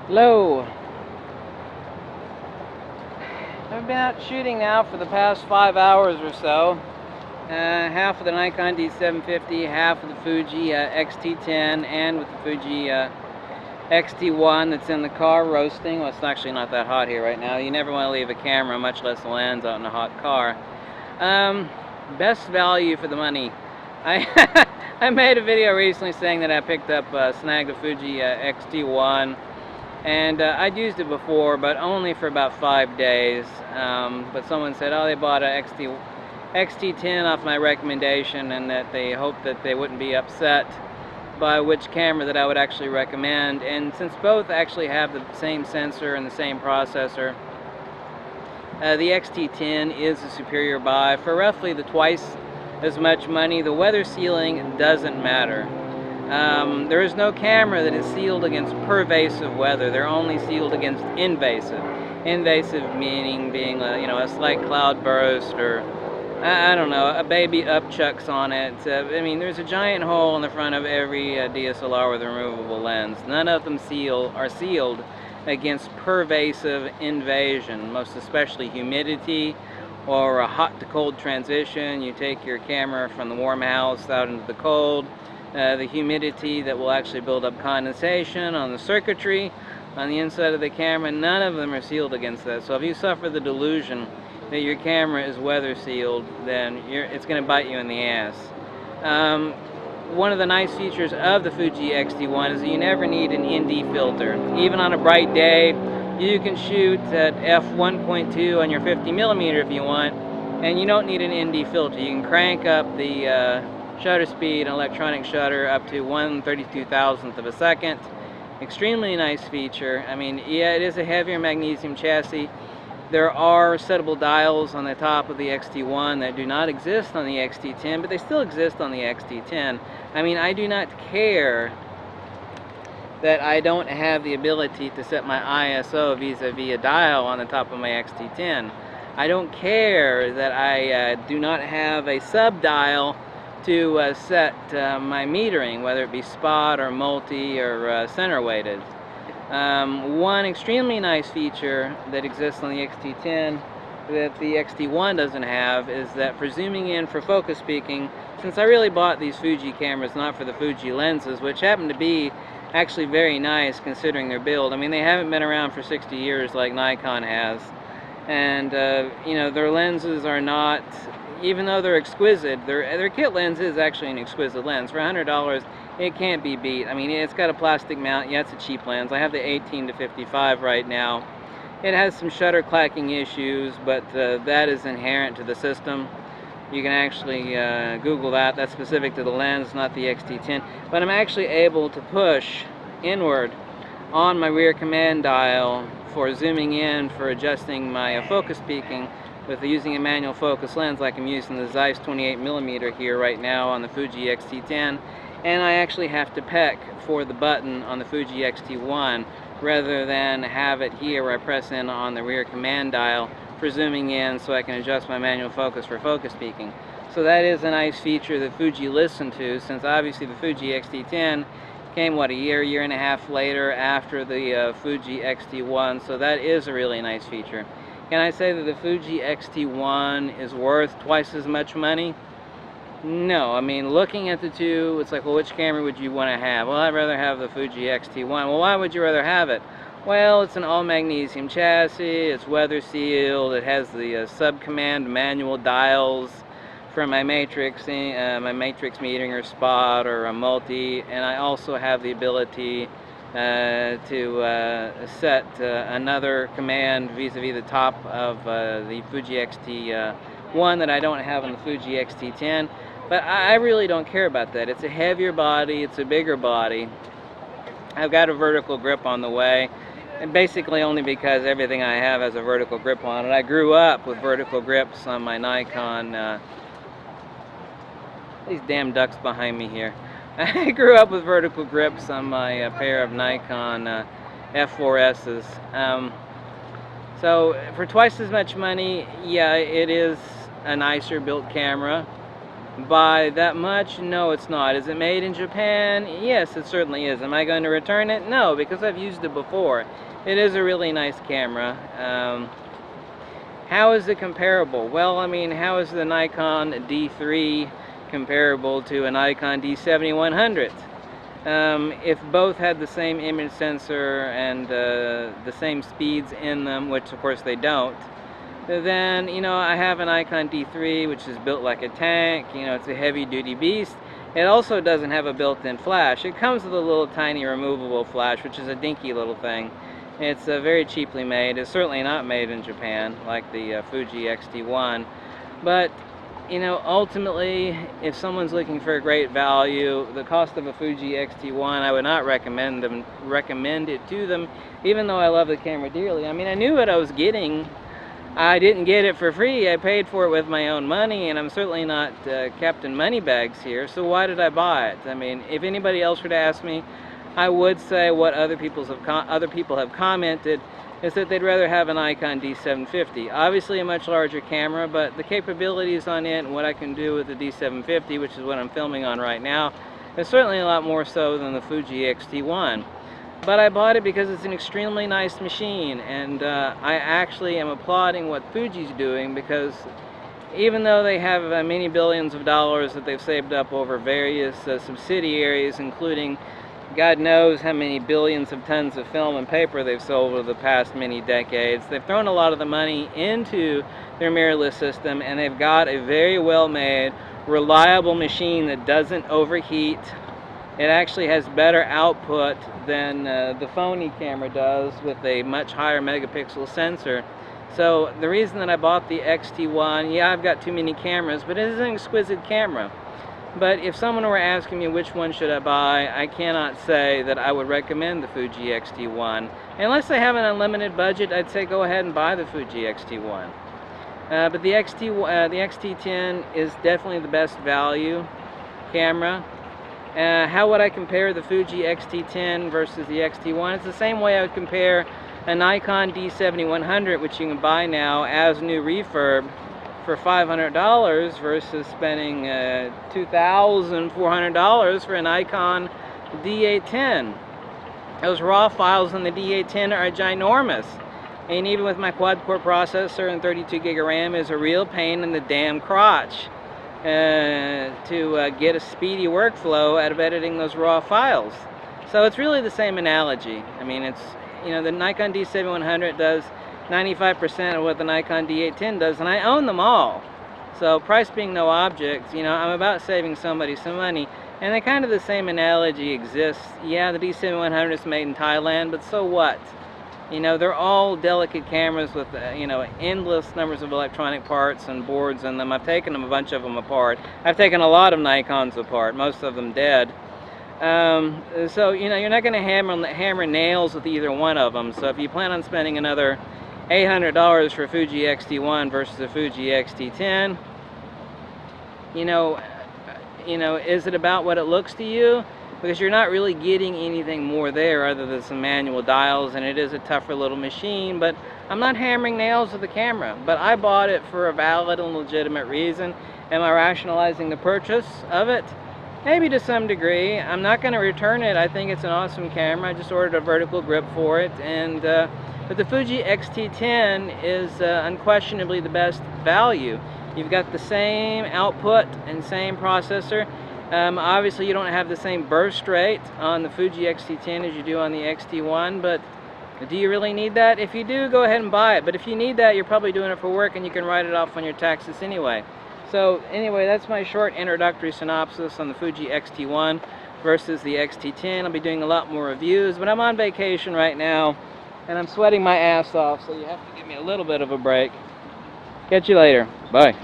Hello. I've been out shooting now for the past 5 hours or so. Half of the Nikon D750, half of the Fuji X-T10, and with the Fuji X-T1 that's in the car roasting. Well, it's actually not that hot here right now. You never want to leave a camera, much less a lens, out in a hot car. Best value for the money. I made a video recently saying that I picked up, snagged a Fuji X-T1. And I'd used it before, but only for about 5 days. But someone said, oh, they bought a X-T10 off my recommendation, and that they hoped that they wouldn't be upset by which camera that I would actually recommend. And since both actually have the same sensor and the same processor, the X-T10 is a superior buy. For roughly the twice as much money, the weather sealing doesn't matter. There is no camera that is sealed against pervasive weather. They're only sealed against invasive. Invasive meaning being a slight cloud burst, or I don't know, a baby upchucks on it. I mean, there's a giant hole in the front of every DSLR with a removable lens. None of them are sealed against pervasive invasion, most especially humidity or a hot to cold transition. You take your camera from the warm house out into the cold. The humidity that will actually build up condensation on the circuitry on the inside of the camera, none of them are sealed against that. So if you suffer the delusion that your camera is weather sealed, then it's going to bite you in the ass. One of the nice features of the Fuji X-T1 is that you never need an ND filter. Even on a bright day, you can shoot at f1.2 on your 50mm if you want, and you don't need an ND filter. You can crank up the shutter speed, an electronic shutter, up to 1/32,000th of a second. Extremely nice feature. I mean, yeah, it is a heavier magnesium chassis. There are settable dials on the top of the X-T1 that do not exist on the X-T10, but they still exist on the X-T10. I mean, I do not care that I don't have the ability to set my ISO vis-a-vis a dial on the top of my X-T10. I don't care that I do not have a sub-dial to set my metering, whether it be spot or multi or center weighted. One extremely nice feature that exists on the X-T10 that the X-T1 doesn't have is that for zooming in for focus peaking, since I really bought these Fuji cameras not for the Fuji lenses, which happen to be actually very nice considering their build. I mean, they haven't been around for 60 years like Nikon has, and their lenses are not, even though they're exquisite, their kit lens is actually an exquisite lens. For $100, it can't be beat. I mean, it's got a plastic mount. Yeah, it's a cheap lens. I have the 18-55 right now. It has some shutter clacking issues, but that is inherent to the system. You can actually Google that. That's specific to the lens, not the X-T10. But I'm actually able to push inward on my rear command dial for zooming in, for adjusting my focus peaking with using a manual focus lens, like I'm using the Zeiss 28mm here right now on the Fuji X-T10. And I actually have to peck for the button on the Fuji X-T1 rather than have it here where I press in on the rear command dial for zooming in so I can adjust my manual focus for focus peaking. So that is a nice feature that Fuji listened to, since obviously the Fuji X-T10 came, what, a year and a half later after the Fuji X-T1, so that is a really nice feature. Can I say that the Fuji X-T1 is worth twice as much money? No. I mean, looking at the two, it's like, well, which camera would you want to have? Well, I'd rather have the Fuji X-T1. Well, why would you rather have it? Well, it's an all-magnesium chassis, it's weather sealed, it has the sub-command manual dials for my matrix metering or spot or a multi, and I also have the ability to set another command vis-a-vis the top of the Fuji X-T1 that I don't have on the Fuji X-T10. But I really don't care about that. It's a heavier body, it's a bigger body. I've got a vertical grip on the way, and basically only because everything I have has a vertical grip on it. I grew up with vertical grips on my Nikon. These damn ducks behind me here. I grew up with vertical grips on my pair of Nikon F4S's. So for twice as much money, yeah, it is a nicer built camera. By that much? No, it's not. Is it made in Japan? Yes, it certainly is. Am I going to return it? No, because I've used it before. It is a really nice camera. How is it comparable? Well, I mean, how is the Nikon D3 comparable to a Nikon D7100? If both had the same image sensor and the same speeds in them, which of course they don't, then, you know, I have an Nikon D3, which is built like a tank. You know, it's a heavy-duty beast. It also doesn't have a built-in flash. It comes with a little tiny removable flash, which is a dinky little thing. It's very cheaply made. It's certainly not made in Japan, like the Fuji X-T1. But, you know, ultimately, if someone's looking for a great value, the cost of a Fuji X-T1, I would not recommend it to them, even though I love the camera dearly. I mean, I knew what I was getting. I didn't get it for free. I paid for it with my own money, and I'm certainly not Captain Moneybags here, so why did I buy it? I mean, if anybody else were to ask me, I would say what other people have commented is that they'd rather have an Nikon D750. Obviously a much larger camera, but the capabilities on it and what I can do with the D750, which is what I'm filming on right now, is certainly a lot more so than the Fuji X-T1. But I bought it because it's an extremely nice machine, and I actually am applauding what Fuji's doing, because even though they have many billions of dollars that they've saved up over various subsidiaries, including God knows how many billions of tons of film and paper they've sold over the past many decades, they've thrown a lot of the money into their mirrorless system, and they've got a very well-made, reliable machine that doesn't overheat. It actually has better output than the phony camera does, with a much higher megapixel sensor. So the reason that I bought the X-T1, yeah, I've got too many cameras, but it is an exquisite camera. But if someone were asking me which one should I buy, I cannot say that I would recommend the Fuji X-T1. Unless I have an unlimited budget, I'd say go ahead and buy the Fuji X-T1. But the X-T10 is definitely the best value camera. How would I compare the Fuji X-T10 versus the X-T1? It's the same way I would compare a Nikon D7100, which you can buy now as new refurb for $500 versus spending $2,400 for a Nikon D810. Those raw files on the D810 are ginormous. And even with my quad-core processor and 32 gig of RAM, is a real pain in the damn crotch to get a speedy workflow out of editing those raw files. So it's really the same analogy. I mean, it's, you know, the Nikon D7100 does 95% of what the Nikon D810 does, and I own them all. So price being no object, you know, I'm about saving somebody some money, and the kind of the same analogy exists. Yeah, the D7100 is made in Thailand, but so what? You know, they're all delicate cameras with, you know, endless numbers of electronic parts and boards in them. I've taken a bunch of them apart. I've taken a lot of Nikons apart, most of them dead. So, you know, you're not going to hammer nails with either one of them. So if you plan on spending another $800 for Fuji X-T1 versus the Fuji X-T10, you know, is it about what it looks to you? Because you're not really getting anything more there other than some manual dials, and it is a tougher little machine. But I'm not hammering nails with the camera, but I bought it for a valid and legitimate reason. Am I rationalizing the purchase of it? Maybe to some degree. I'm not going to return it. I think it's an awesome camera. I just ordered a vertical grip for it, and but the Fuji X-T10 is unquestionably the best value. You've got the same output and same processor. Obviously you don't have the same burst rate on the Fuji X-T10 as you do on the X-T1, but do you really need that? If you do, go ahead and buy it. But if you need that, you're probably doing it for work, and you can write it off on your taxes anyway. So anyway, that's my short introductory synopsis on the Fuji X-T1 versus the X-T10. I'll be doing a lot more reviews, but I'm on vacation right now, and I'm sweating my ass off, so you have to give me a little bit of a break. Catch you later. Bye.